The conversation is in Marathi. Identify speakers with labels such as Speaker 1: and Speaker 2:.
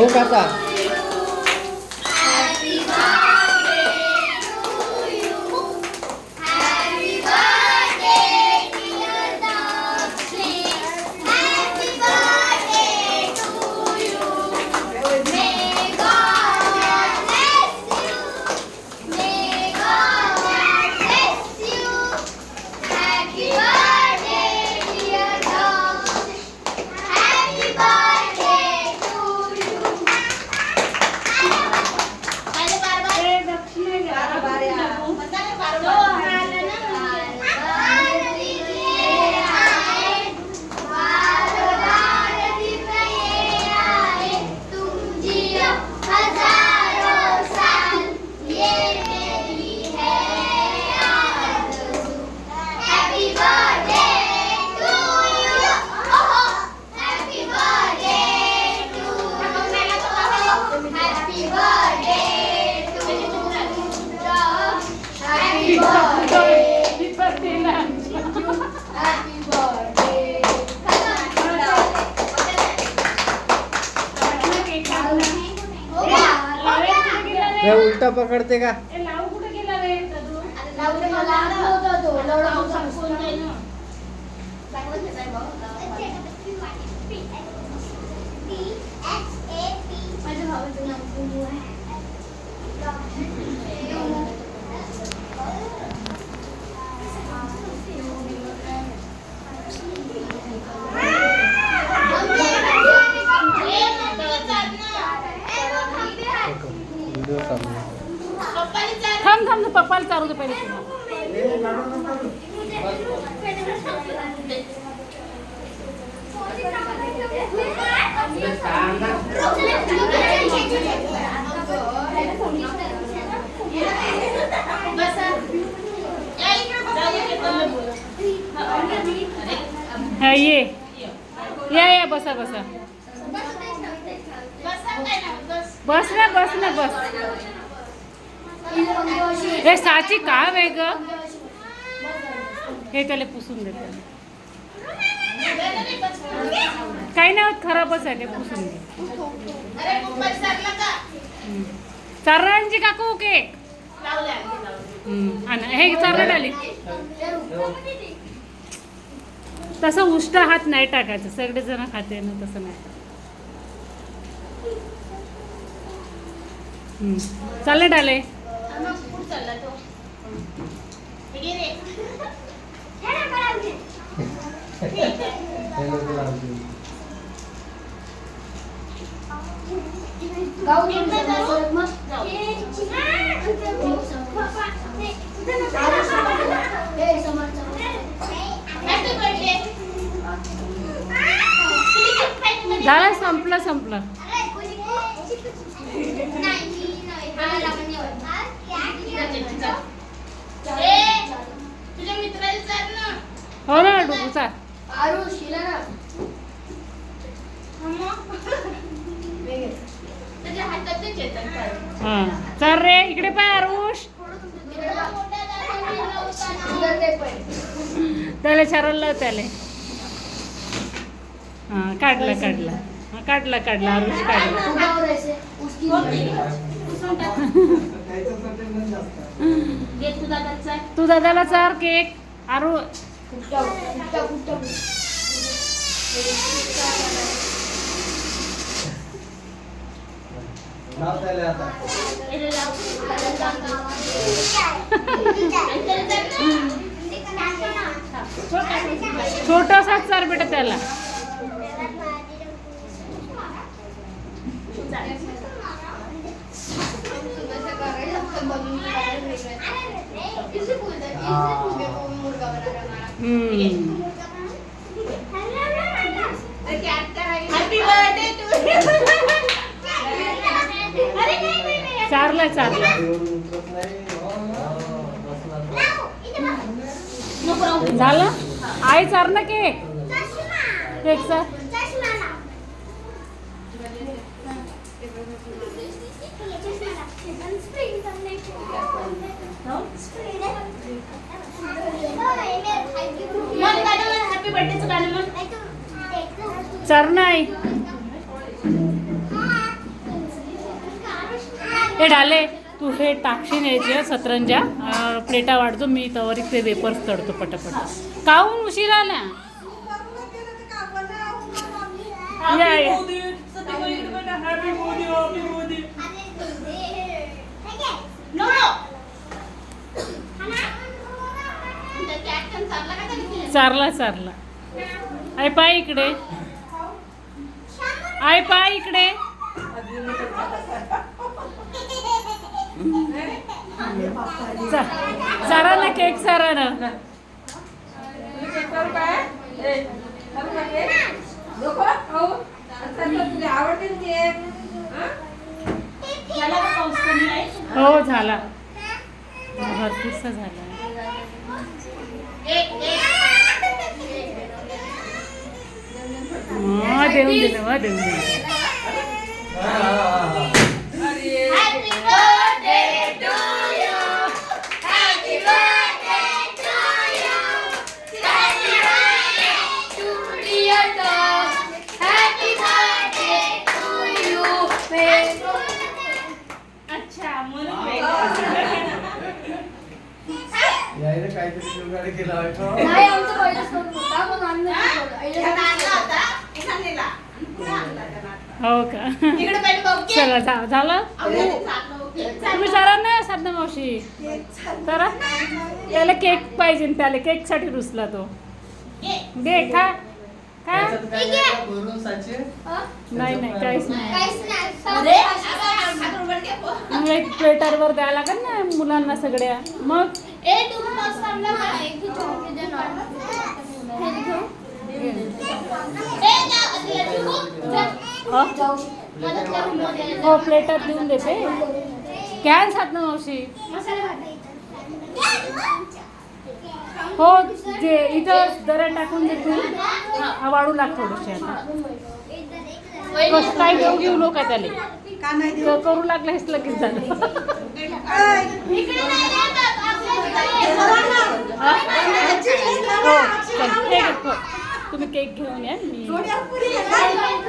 Speaker 1: खूप आता उलटा पकडते का?
Speaker 2: थांब थांब पप्पाला चालू दे पहिले. हा ये या बसा बसा बस ना बस ना बस. हे साची काम आहे ग. हे त्याला पुसून दे. काही नाही होत, खराबच आहे ते, पुसून दे. चारणांची काकू केक हे चारण्यात आली. तसं उष्टा हात नाही टाकायचं, सगळे जण खाते ना तसं नाही. चालले डाले झालं, संपलं संपलं. हो ना डुबूचा. हा चल रे इकडे पाय आरुष. त्याला चारलं त्याला. हा काढला काढला काढला काढला आरुष काढला. तू दादाला चार केक. आरू छोटासा चार बेटा त्याला. चारला चारला झालं. आई चार ना केक केकचा. चार नाही हे डाले तू हे टाकशील याच्या सतरंजा प्लेटा वाढतो मी तवर ते वेपर्स तळतो पटापट काहून उशीर आला या या चारला चारला आई पाय इकडे आई पाय इकडे चारा ना केक चारा ना हो झाला भरपूरसा झाला देऊन दिलं देऊन दिलं हो का चला झालं तुम्ही जरा नाही साधना मावशी तर त्याला केक पाहिजे त्याला केकसाठी रुसला तो दे खा खा नाही नाही काहीच नाही एक प्लेटरवर द्यायला लागेल ना मुलांना सगळ्या मग हो प्लेटात देऊन देते कॅन साधना मावशी हो जे इथं जरा टाकून देतो वाढू लाग थोडीशी आता कसं काय घेऊ नका त्याला करू लागलं हेच लगेच झालं हो तुम्ही केक घेऊन या मी